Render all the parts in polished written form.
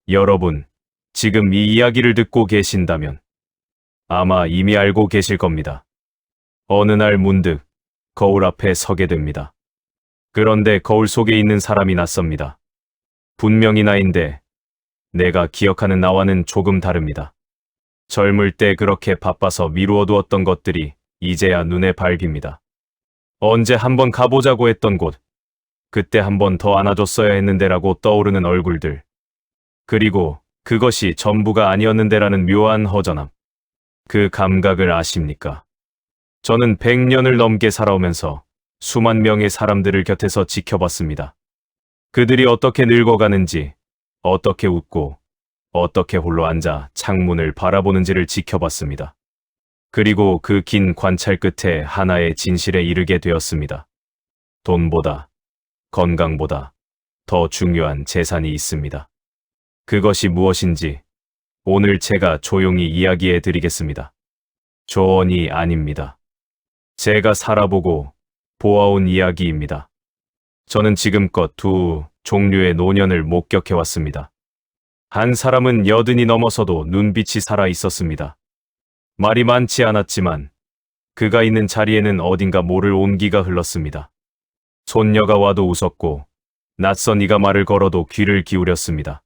여러분, 지금 이 이야기를 듣고 계신다면 아마 이미 알고 계실 겁니다. 어느 날 문득 거울 앞에 서게 됩니다. 그런데 거울 속에 있는 사람이 낯섭니다. 분명히 나인데 내가 기억하는 나와는 조금 다릅니다. 젊을 때 그렇게 바빠서 미루어두었던 것들이 이제야 눈에 밟힙니다. 언제 한번 가보자고 했던 곳, 그때 한번 더 안아줬어야 했는데라고 떠오르는 얼굴들, 그리고 그것이 전부가 아니었는데라는 묘한 허전함. 그 감각을 아십니까? 저는 100년을 넘게 살아오면서 수만 명의 사람들을 곁에서 지켜봤습니다. 그들이 어떻게 늙어가는지, 어떻게 웃고, 어떻게 홀로 앉아 창문을 바라보는지를 지켜봤습니다. 그리고 그 긴 관찰 끝에 하나의 진실에 이르게 되었습니다. 돈보다, 건강보다 더 중요한 재산이 있습니다. 그것이 무엇인지 오늘 제가 조용히 이야기해 드리겠습니다. 조언이 아닙니다. 제가 살아보고 보아온 이야기입니다. 저는 지금껏 두 종류의 노년을 목격해 왔습니다. 한 사람은 80이 넘어서도 눈빛이 살아 있었습니다. 말이 많지 않았지만 그가 있는 자리에는 어딘가 모를 온기가 흘렀습니다. 손녀가 와도 웃었고 낯선 이가 말을 걸어도 귀를 기울였습니다.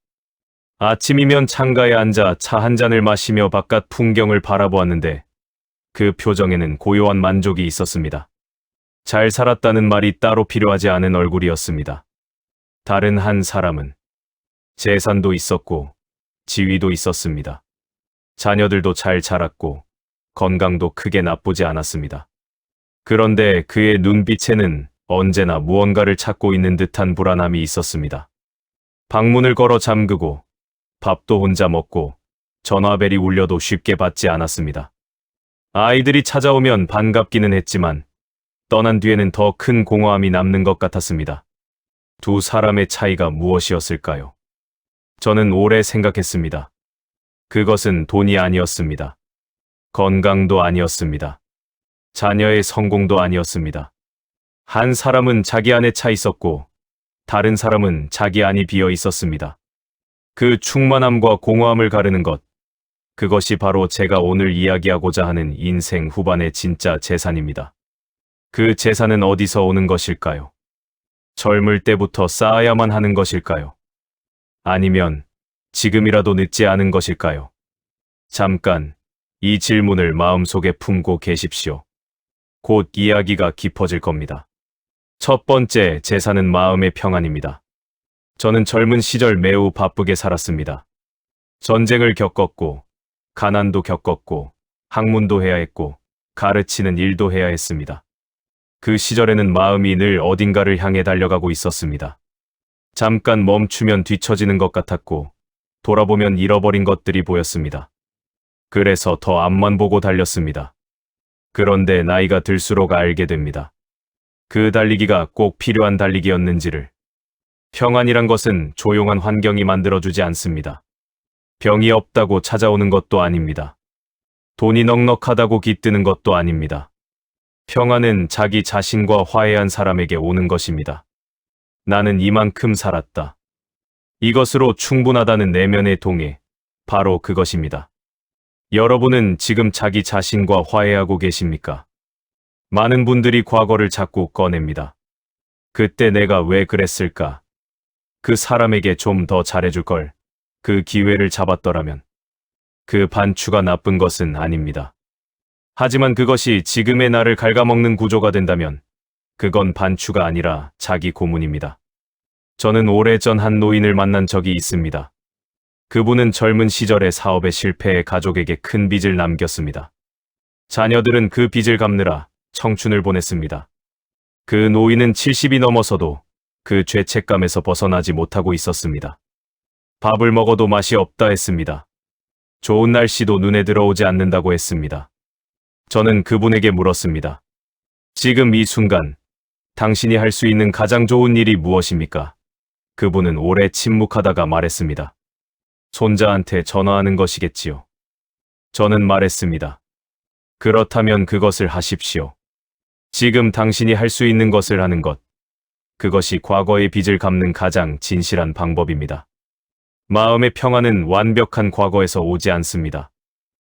아침이면 창가에 앉아 차 한 잔을 마시며 바깥 풍경을 바라보았는데 그 표정에는 고요한 만족이 있었습니다. 잘 살았다는 말이 따로 필요하지 않은 얼굴이었습니다. 다른 한 사람은 재산도 있었고 지위도 있었습니다. 자녀들도 잘 자랐고 건강도 크게 나쁘지 않았습니다. 그런데 그의 눈빛에는 언제나 무언가를 찾고 있는 듯한 불안함이 있었습니다. 방문을 걸어 잠그고 밥도 혼자 먹고 전화벨이 울려도 쉽게 받지 않았습니다. 아이들이 찾아오면 반갑기는 했지만 떠난 뒤에는 더 큰 공허함이 남는 것 같았습니다. 두 사람의 차이가 무엇이었을까요? 저는 오래 생각했습니다. 그것은 돈이 아니었습니다. 건강도 아니었습니다. 자녀의 성공도 아니었습니다. 한 사람은 자기 안에 차 있었고 다른 사람은 자기 안이 비어 있었습니다. 그 충만함과 공허함을 가르는 것, 그것이 바로 제가 오늘 이야기하고자 하는 인생 후반의 진짜 재산입니다. 그 재산은 어디서 오는 것일까요? 젊을 때부터 쌓아야만 하는 것일까요? 아니면 지금이라도 늦지 않은 것일까요? 잠깐 이 질문을 마음속에 품고 계십시오. 곧 이야기가 깊어질 겁니다. 첫 번째 재산은 마음의 평안입니다. 저는 젊은 시절 매우 바쁘게 살았습니다. 전쟁을 겪었고, 가난도 겪었고, 학문도 해야 했고, 가르치는 일도 해야 했습니다. 그 시절에는 마음이 늘 어딘가를 향해 달려가고 있었습니다. 잠깐 멈추면 뒤처지는 것 같았고, 돌아보면 잃어버린 것들이 보였습니다. 그래서 더 앞만 보고 달렸습니다. 그런데 나이가 들수록 알게 됩니다. 그 달리기가 꼭 필요한 달리기였는지를. 평안이란 것은 조용한 환경이 만들어주지 않습니다. 병이 없다고 찾아오는 것도 아닙니다. 돈이 넉넉하다고 깃드는 것도 아닙니다. 평안은 자기 자신과 화해한 사람에게 오는 것입니다. 나는 이만큼 살았다. 이것으로 충분하다는 내면의 동의, 바로 그것입니다. 여러분은 지금 자기 자신과 화해하고 계십니까? 많은 분들이 과거를 자꾸 꺼냅니다. 그때 내가 왜 그랬을까? 그 사람에게 좀 더 잘해줄 걸. 그 기회를 잡았더라면. 그 반추가 나쁜 것은 아닙니다. 하지만 그것이 지금의 나를 갉아먹는 구조가 된다면 그건 반추가 아니라 자기 고문입니다. 저는 오래전 한 노인을 만난 적이 있습니다. 그분은 젊은 시절에 사업에 실패해 가족에게 큰 빚을 남겼습니다. 자녀들은 그 빚을 갚느라 청춘을 보냈습니다. 그 노인은 70이 넘어서도 그 죄책감에서 벗어나지 못하고 있었습니다. 밥을 먹어도 맛이 없다 했습니다. 좋은 날씨도 눈에 들어오지 않는다고 했습니다. 저는 그분에게 물었습니다. 지금 이 순간 당신이 할 수 있는 가장 좋은 일이 무엇입니까? 그분은 오래 침묵하다가 말했습니다. 손자한테 전화하는 것이겠지요. 저는 말했습니다. 그렇다면 그것을 하십시오. 지금 당신이 할 수 있는 것을 하는 것. 그것이 과거의 빚을 갚는 가장 진실한 방법입니다. 마음의 평안은 완벽한 과거에서 오지 않습니다.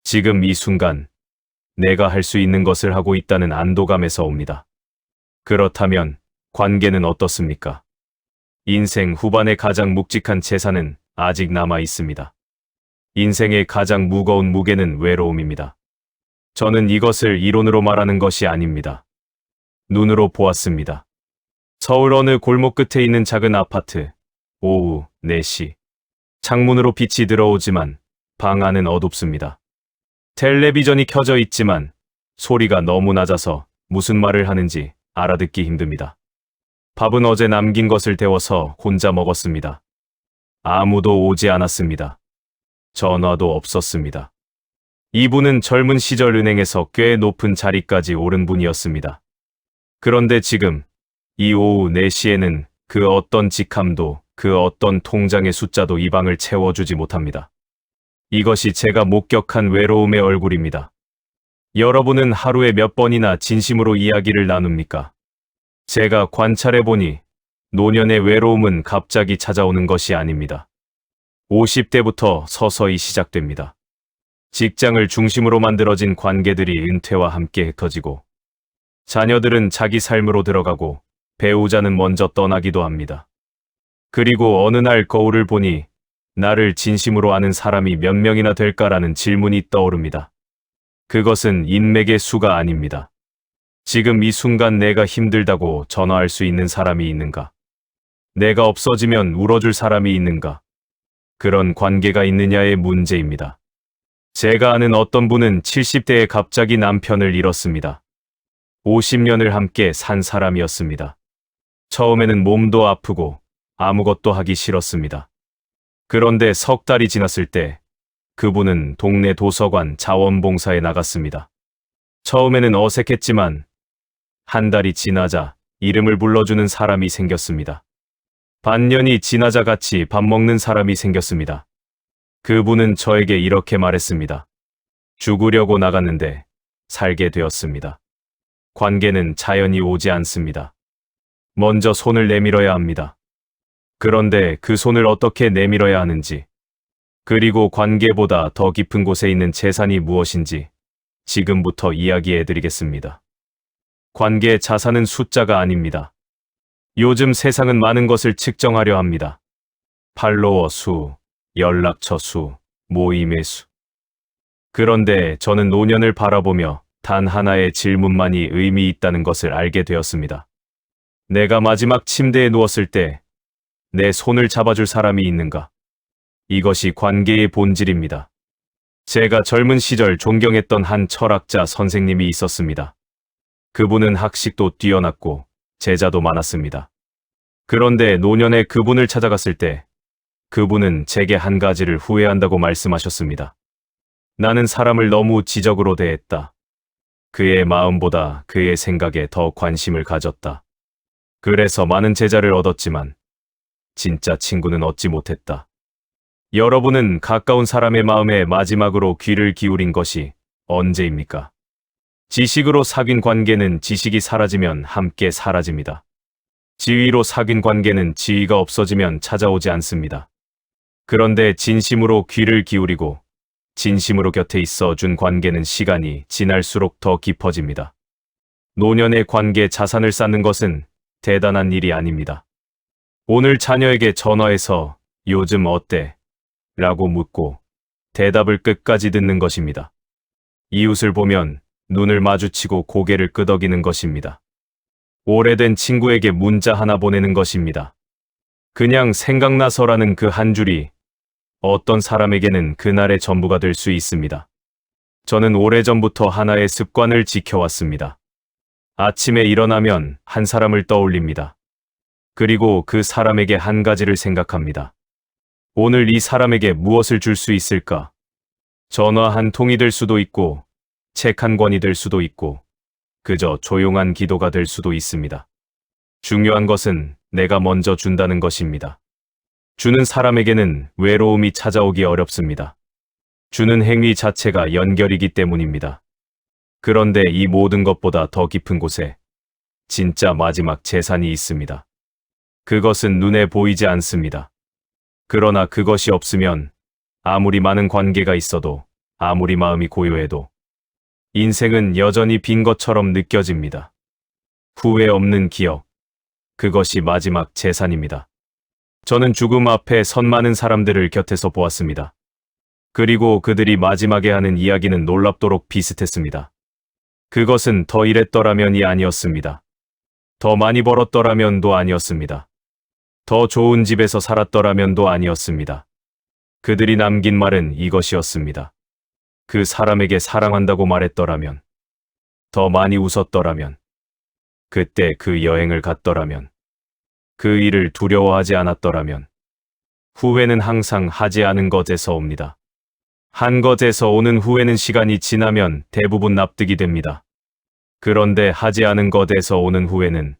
지금 이 순간 내가 할 수 있는 것을 하고 있다는 안도감에서 옵니다. 그렇다면 관계는 어떻습니까? 인생 후반의 가장 묵직한 재산은 아직 남아 있습니다. 인생의 가장 무거운 무게는 외로움입니다. 저는 이것을 이론으로 말하는 것이 아닙니다. 눈으로 보았습니다. 서울 어느 골목 끝에 있는 작은 아파트. 오후 4시. 창문으로 빛이 들어오지만 방 안은 어둡습니다. 텔레비전이 켜져 있지만 소리가 너무 낮아서 무슨 말을 하는지 알아듣기 힘듭니다. 밥은 어제 남긴 것을 데워서 혼자 먹었습니다. 아무도 오지 않았습니다. 전화도 없었습니다. 이분은 젊은 시절 은행에서 꽤 높은 자리까지 오른 분이었습니다. 그런데 지금 이 오후 4시에는 그 어떤 직함도 그 어떤 통장의 숫자도 이 방을 채워주지 못합니다. 이것이 제가 목격한 외로움의 얼굴입니다. 여러분은 하루에 몇 번이나 진심으로 이야기를 나눕니까? 제가 관찰해보니 노년의 외로움은 갑자기 찾아오는 것이 아닙니다. 50대부터 서서히 시작됩니다. 직장을 중심으로 만들어진 관계들이 은퇴와 함께 흩어지고 자녀들은 자기 삶으로 들어가고 배우자는 먼저 떠나기도 합니다. 그리고 어느 날 거울을 보니 나를 진심으로 아는 사람이 몇 명이나 될까라는 질문이 떠오릅니다. 그것은 인맥의 수가 아닙니다. 지금 이 순간 내가 힘들다고 전화할 수 있는 사람이 있는가? 내가 없어지면 울어줄 사람이 있는가? 그런 관계가 있느냐의 문제입니다. 제가 아는 어떤 분은 70대에 갑자기 남편을 잃었습니다. 50년을 함께 산 사람이었습니다. 처음에는 몸도 아프고 아무것도 하기 싫었습니다. 그런데 석 달이 지났을 때 그분은 동네 도서관 자원봉사에 나갔습니다. 처음에는 어색했지만 한 달이 지나자 이름을 불러주는 사람이 생겼습니다. 반년이 지나자 같이 밥 먹는 사람이 생겼습니다. 그분은 저에게 이렇게 말했습니다. 죽으려고 나갔는데 살게 되었습니다. 관계는 자연히 오지 않습니다. 먼저 손을 내밀어야 합니다. 그런데 그 손을 어떻게 내밀어야 하는지, 그리고 관계보다 더 깊은 곳에 있는 재산이 무엇인지 지금부터 이야기해 드리겠습니다. 관계의 자산은 숫자가 아닙니다. 요즘 세상은 많은 것을 측정하려 합니다. 팔로워 수, 연락처 수, 모임의 수. 그런데 저는 노년을 바라보며 단 하나의 질문만이 의미 있다는 것을 알게 되었습니다. 내가 마지막 침대에 누웠을 때 내 손을 잡아줄 사람이 있는가? 이것이 관계의 본질입니다. 제가 젊은 시절 존경했던 한 철학자 선생님이 있었습니다. 그분은 학식도 뛰어났고 제자도 많았습니다. 그런데 노년에 그분을 찾아갔을 때 그분은 제게 한 가지를 후회한다고 말씀하셨습니다. 나는 사람을 너무 지적으로 대했다. 그의 마음보다 그의 생각에 더 관심을 가졌다. 그래서 많은 제자를 얻었지만 진짜 친구는 얻지 못했다. 여러분은 가까운 사람의 마음에 마지막으로 귀를 기울인 것이 언제입니까? 지식으로 사귄 관계는 지식이 사라지면 함께 사라집니다. 지위로 사귄 관계는 지위가 없어지면 찾아오지 않습니다. 그런데 진심으로 귀를 기울이고 진심으로 곁에 있어 준 관계는 시간이 지날수록 더 깊어집니다. 노년의 관계 자산을 쌓는 것은 대단한 일이 아닙니다. 오늘 자녀에게 전화해서 요즘 어때? 라고 묻고 대답을 끝까지 듣는 것입니다. 이웃을 보면 눈을 마주치고 고개를 끄덕이는 것입니다. 오래된 친구에게 문자 하나 보내는 것입니다. 그냥 생각나서라는 그 한 줄이 어떤 사람에게는 그날의 전부가 될 수 있습니다. 저는 오래전부터 하나의 습관을 지켜왔습니다. 아침에 일어나면 한 사람을 떠올립니다. 그리고 그 사람에게 한 가지를 생각합니다. 오늘 이 사람에게 무엇을 줄 수 있을까? 전화 한 통이 될 수도 있고, 책 한 권이 될 수도 있고, 그저 조용한 기도가 될 수도 있습니다. 중요한 것은 내가 먼저 준다는 것입니다. 주는 사람에게는 외로움이 찾아오기 어렵습니다. 주는 행위 자체가 연결이기 때문입니다. 그런데 이 모든 것보다 더 깊은 곳에 진짜 마지막 재산이 있습니다. 그것은 눈에 보이지 않습니다. 그러나 그것이 없으면 아무리 많은 관계가 있어도, 아무리 마음이 고요해도 인생은 여전히 빈 것처럼 느껴집니다. 후회 없는 기억, 그것이 마지막 재산입니다. 저는 죽음 앞에 선 많은 사람들을 곁에서 보았습니다. 그리고 그들이 마지막에 하는 이야기는 놀랍도록 비슷했습니다. 그것은 더 일했더라면이 아니었습니다. 더 많이 벌었더라면도 아니었습니다. 더 좋은 집에서 살았더라면도 아니었습니다. 그들이 남긴 말은 이것이었습니다. 그 사람에게 사랑한다고 말했더라면, 더 많이 웃었더라면, 그때 그 여행을 갔더라면, 그 일을 두려워하지 않았더라면, 후회는 항상 하지 않은 것에서 옵니다. 한 것에서 오는 후회는 시간이 지나면 대부분 납득이 됩니다. 그런데 하지 않은 것에서 오는 후회는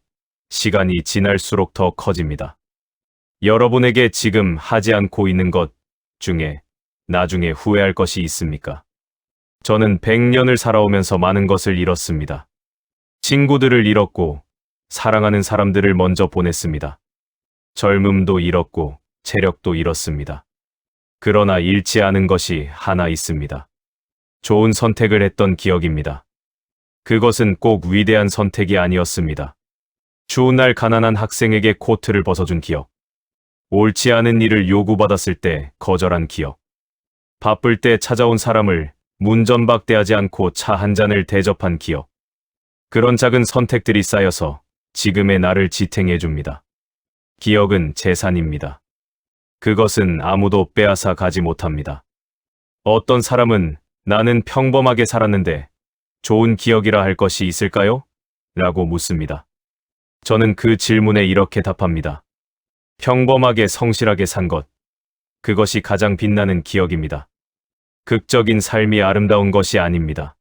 시간이 지날수록 더 커집니다. 여러분에게 지금 하지 않고 있는 것 중에 나중에 후회할 것이 있습니까? 저는 100년을 살아오면서 많은 것을 잃었습니다. 친구들을 잃었고, 사랑하는 사람들을 먼저 보냈습니다. 젊음도 잃었고, 체력도 잃었습니다. 그러나 잃지 않은 것이 하나 있습니다. 좋은 선택을 했던 기억입니다. 그것은 꼭 위대한 선택이 아니었습니다. 추운 날 가난한 학생에게 코트를 벗어준 기억. 옳지 않은 일을 요구받았을 때 거절한 기억. 바쁠 때 찾아온 사람을 문전박대하지 않고 차 한 잔을 대접한 기억. 그런 작은 선택들이 쌓여서 지금의 나를 지탱해 줍니다. 기억은 재산입니다. 그것은 아무도 빼앗아 가지 못합니다. 어떤 사람은 나는 평범하게 살았는데 좋은 기억이라 할 것이 있을까요? 라고 묻습니다. 저는 그 질문에 이렇게 답합니다. 평범하게 성실하게 산 것. 그것이 가장 빛나는 기억입니다. 극적인 삶이 아름다운 것이 아닙니다.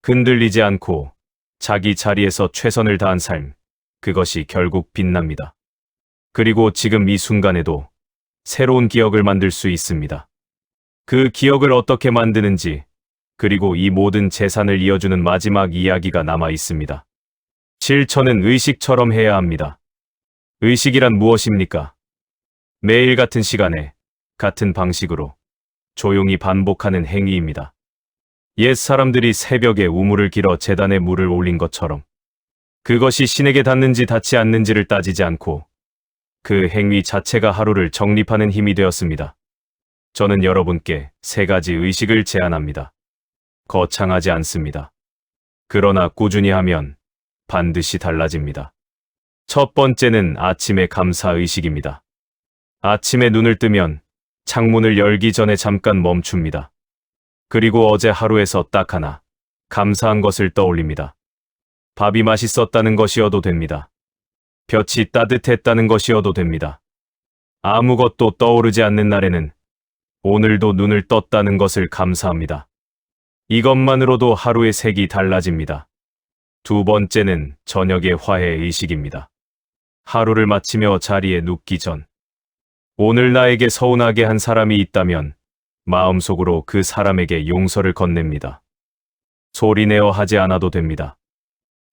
흔들리지 않고 자기 자리에서 최선을 다한 삶. 그것이 결국 빛납니다. 그리고 지금 이 순간에도 새로운 기억을 만들 수 있습니다. 그 기억을 어떻게 만드는지, 그리고 이 모든 재산을 이어주는 마지막 이야기가 남아 있습니다. 실천은 의식처럼 해야 합니다. 의식이란 무엇입니까? 매일 같은 시간에, 같은 방식으로 조용히 반복하는 행위입니다. 옛 사람들이 새벽에 우물을 길어 제단에 물을 올린 것처럼 그것이 신에게 닿는지 닿지 않는지를 따지지 않고 그 행위 자체가 하루를 정립하는 힘이 되었습니다. 저는 여러분께 3가지 의식을 제안합니다. 거창하지 않습니다. 그러나 꾸준히 하면 반드시 달라집니다. 첫 번째는 아침의 감사 의식입니다. 아침에 눈을 뜨면 창문을 열기 전에 잠깐 멈춥니다. 그리고 어제 하루에서 딱 하나 감사한 것을 떠올립니다. 밥이 맛있었다는 것이어도 됩니다. 볕이 따뜻했다는 것이어도 됩니다. 아무것도 떠오르지 않는 날에는 오늘도 눈을 떴다는 것을 감사합니다. 이것만으로도 하루의 색이 달라집니다. 두 번째는 저녁의 화해 의식입니다. 하루를 마치며 자리에 눕기 전, 오늘 나에게 서운하게 한 사람이 있다면 마음속으로 그 사람에게 용서를 건넵니다. 소리내어 하지 않아도 됩니다.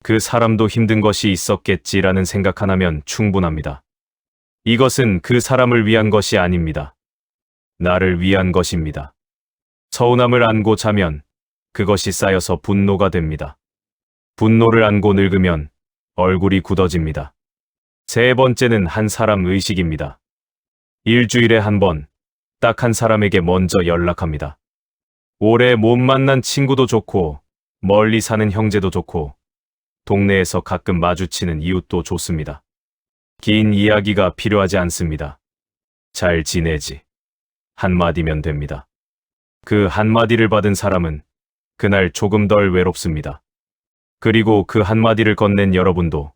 그 사람도 힘든 것이 있었겠지라는 생각 하나면 충분합니다. 이것은 그 사람을 위한 것이 아닙니다. 나를 위한 것입니다. 서운함을 안고 자면 그것이 쌓여서 분노가 됩니다. 분노를 안고 늙으면 얼굴이 굳어집니다. 세 번째는 한 사람 의식입니다. 일주일에 한 번, 딱 한 사람에게 먼저 연락합니다. 오래 못 만난 친구도 좋고, 멀리 사는 형제도 좋고, 동네에서 가끔 마주치는 이웃도 좋습니다. 긴 이야기가 필요하지 않습니다. 잘 지내지? 한마디면 됩니다. 그 한마디를 받은 사람은 그날 조금 덜 외롭습니다. 그리고 그 한마디를 건넨 여러분도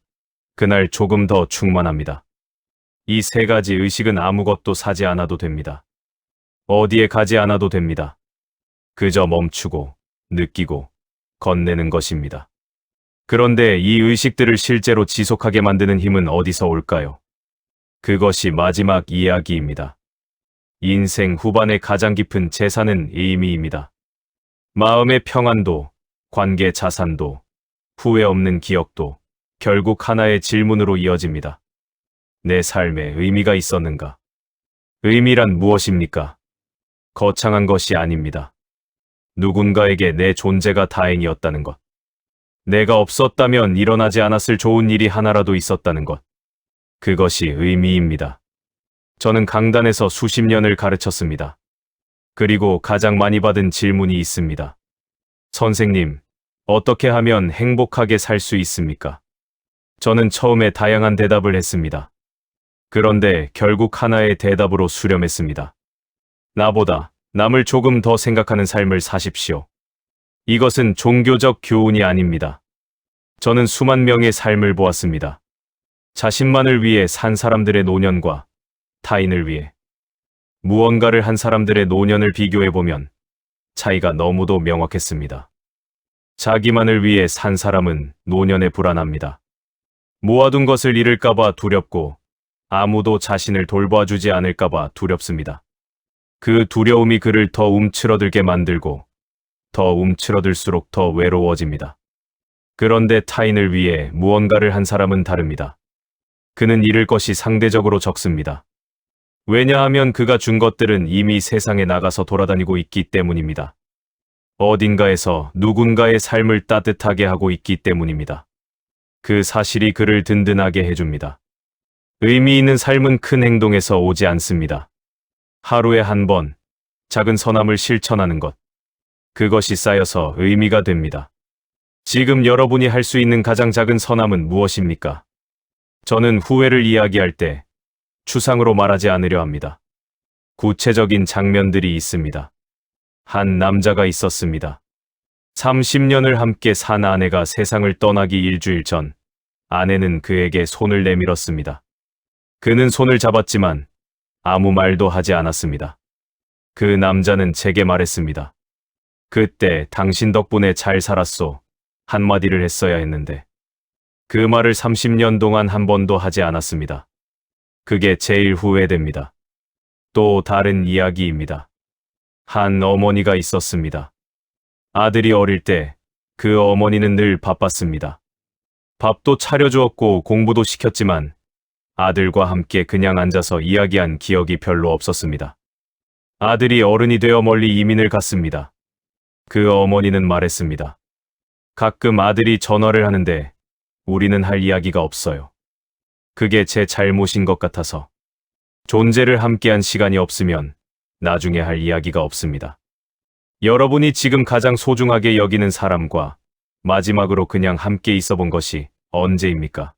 그날 조금 더 충만합니다. 이 3가지 의식은 아무것도 사지 않아도 됩니다. 어디에 가지 않아도 됩니다. 그저 멈추고, 느끼고, 건네는 것입니다. 그런데 이 의식들을 실제로 지속하게 만드는 힘은 어디서 올까요? 그것이 마지막 이야기입니다. 인생 후반의 가장 깊은 재산은 의미입니다. 마음의 평안도, 관계 자산도, 후회 없는 기억도 결국 하나의 질문으로 이어집니다. 내 삶에 의미가 있었는가? 의미란 무엇입니까? 거창한 것이 아닙니다. 누군가에게 내 존재가 다행이었다는 것. 내가 없었다면 일어나지 않았을 좋은 일이 하나라도 있었다는 것. 그것이 의미입니다. 저는 강단에서 수십 년을 가르쳤습니다. 그리고 가장 많이 받은 질문이 있습니다. 선생님, 어떻게 하면 행복하게 살 수 있습니까? 저는 처음에 다양한 대답을 했습니다. 그런데 결국 하나의 대답으로 수렴했습니다. 나보다 남을 조금 더 생각하는 삶을 사십시오. 이것은 종교적 교훈이 아닙니다. 저는 수만 명의 삶을 보았습니다. 자신만을 위해 산 사람들의 노년과 타인을 위해 무언가를 한 사람들의 노년을 비교해보면 차이가 너무도 명확했습니다. 자기만을 위해 산 사람은 노년에 불안합니다. 모아둔 것을 잃을까봐 두렵고 아무도 자신을 돌봐주지 않을까봐 두렵습니다. 그 두려움이 그를 더 움츠러들게 만들고 더 움츠러들수록 더 외로워집니다. 그런데 타인을 위해 무언가를 한 사람은 다릅니다. 그는 잃을 것이 상대적으로 적습니다. 왜냐하면 그가 준 것들은 이미 세상에 나가서 돌아다니고 있기 때문입니다. 어딘가에서 누군가의 삶을 따뜻하게 하고 있기 때문입니다. 그 사실이 그를 든든하게 해줍니다. 의미 있는 삶은 큰 행동에서 오지 않습니다. 하루에 한 번 작은 선함을 실천하는 것. 그것이 쌓여서 의미가 됩니다. 지금 여러분이 할 수 있는 가장 작은 선함은 무엇입니까? 저는 후회를 이야기할 때 추상으로 말하지 않으려 합니다. 구체적인 장면들이 있습니다. 한 남자가 있었습니다. 30년을 함께 산 아내가 세상을 떠나기 일주일 전, 아내는 그에게 손을 내밀었습니다. 그는 손을 잡았지만 아무 말도 하지 않았습니다. 그 남자는 제게 말했습니다. 그때 당신 덕분에 잘 살았소. 한마디를 했어야 했는데. 그 말을 30년 동안 한 번도 하지 않았습니다. 그게 제일 후회됩니다. 또 다른 이야기입니다. 한 어머니가 있었습니다. 아들이 어릴 때 그 어머니는 늘 바빴습니다. 밥도 차려주었고 공부도 시켰지만 아들과 함께 그냥 앉아서 이야기한 기억이 별로 없었습니다. 아들이 어른이 되어 멀리 이민을 갔습니다. 그 어머니는 말했습니다. 가끔 아들이 전화를 하는데 우리는 할 이야기가 없어요. 그게 제 잘못인 것 같아서. 존재를 함께한 시간이 없으면 나중에 할 이야기가 없습니다. 여러분이 지금 가장 소중하게 여기는 사람과 마지막으로 그냥 함께 있어 본 것이 언제입니까?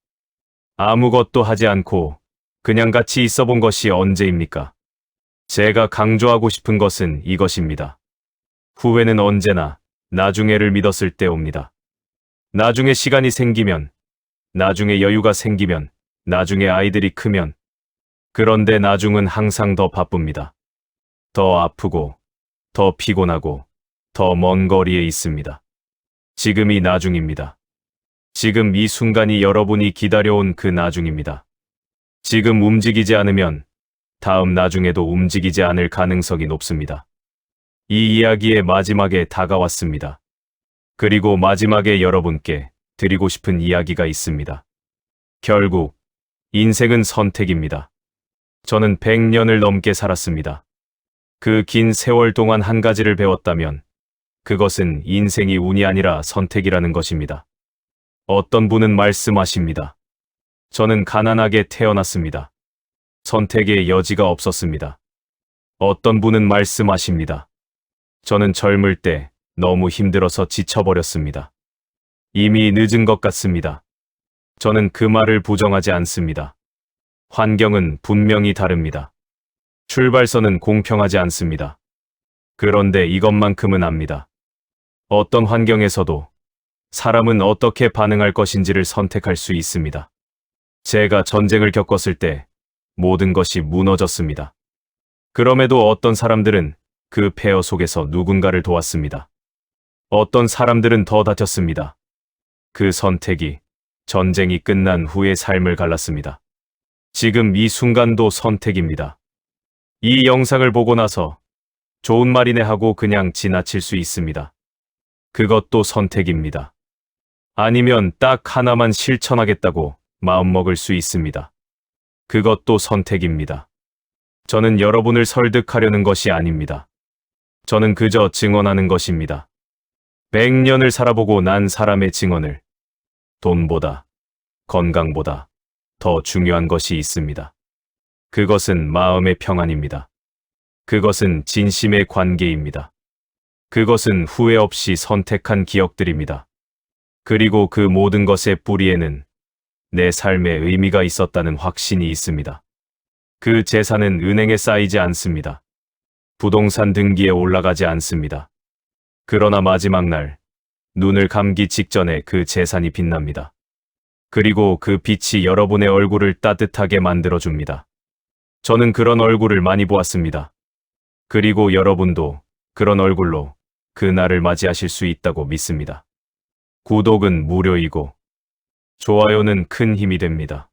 아무것도 하지 않고 그냥 같이 있어 본 것이 언제입니까? 제가 강조하고 싶은 것은 이것입니다. 후회는 언제나 나중에를 믿었을 때 옵니다. 나중에 시간이 생기면, 나중에 여유가 생기면, 나중에 아이들이 크면, 그런데 나중은 항상 더 바쁩니다. 더 아프고, 더 피곤하고, 더 먼 거리에 있습니다. 지금이 나중입니다. 지금 이 순간이 여러분이 기다려온 그 나중입니다. 지금 움직이지 않으면 다음 나중에도 움직이지 않을 가능성이 높습니다. 이 이야기의 마지막에 다가왔습니다. 그리고 마지막에 여러분께 드리고 싶은 이야기가 있습니다. 결국 인생은 선택입니다. 저는 100년을 넘게 살았습니다. 그 긴 세월 동안 한 가지를 배웠다면 그것은 인생이 운이 아니라 선택이라는 것입니다. 어떤 분은 말씀하십니다. 저는 가난하게 태어났습니다. 선택의 여지가 없었습니다. 어떤 분은 말씀하십니다. 저는 젊을 때 너무 힘들어서 지쳐버렸습니다. 이미 늦은 것 같습니다. 저는 그 말을 부정하지 않습니다. 환경은 분명히 다릅니다. 출발선은 공평하지 않습니다. 그런데 이것만큼은 압니다. 어떤 환경에서도 사람은 어떻게 반응할 것인지를 선택할 수 있습니다. 제가 전쟁을 겪었을 때 모든 것이 무너졌습니다. 그럼에도 어떤 사람들은 그 폐허 속에서 누군가를 도왔습니다. 어떤 사람들은 더 다쳤습니다. 그 선택이 전쟁이 끝난 후의 삶을 갈랐습니다. 지금 이 순간도 선택입니다. 이 영상을 보고 나서 좋은 말이네 하고 그냥 지나칠 수 있습니다. 그것도 선택입니다. 아니면 딱 하나만 실천하겠다고 마음먹을 수 있습니다. 그것도 선택입니다. 저는 여러분을 설득하려는 것이 아닙니다. 저는 그저 증언하는 것입니다. 100년을 살아보고 난 사람의 증언을 돈보다, 건강보다 더 중요한 것이 있습니다. 그것은 마음의 평안입니다. 그것은 진심의 관계입니다. 그것은 후회 없이 선택한 기억들입니다. 그리고 그 모든 것의 뿌리에는 내 삶의 의미가 있었다는 확신이 있습니다. 그 재산은 은행에 쌓이지 않습니다. 부동산 등기에 올라가지 않습니다. 그러나 마지막 날, 눈을 감기 직전에 그 재산이 빛납니다. 그리고 그 빛이 여러분의 얼굴을 따뜻하게 만들어줍니다. 저는 그런 얼굴을 많이 보았습니다. 그리고 여러분도 그런 얼굴로 그 날을 맞이하실 수 있다고 믿습니다. 구독은 무료이고 좋아요는 큰 힘이 됩니다.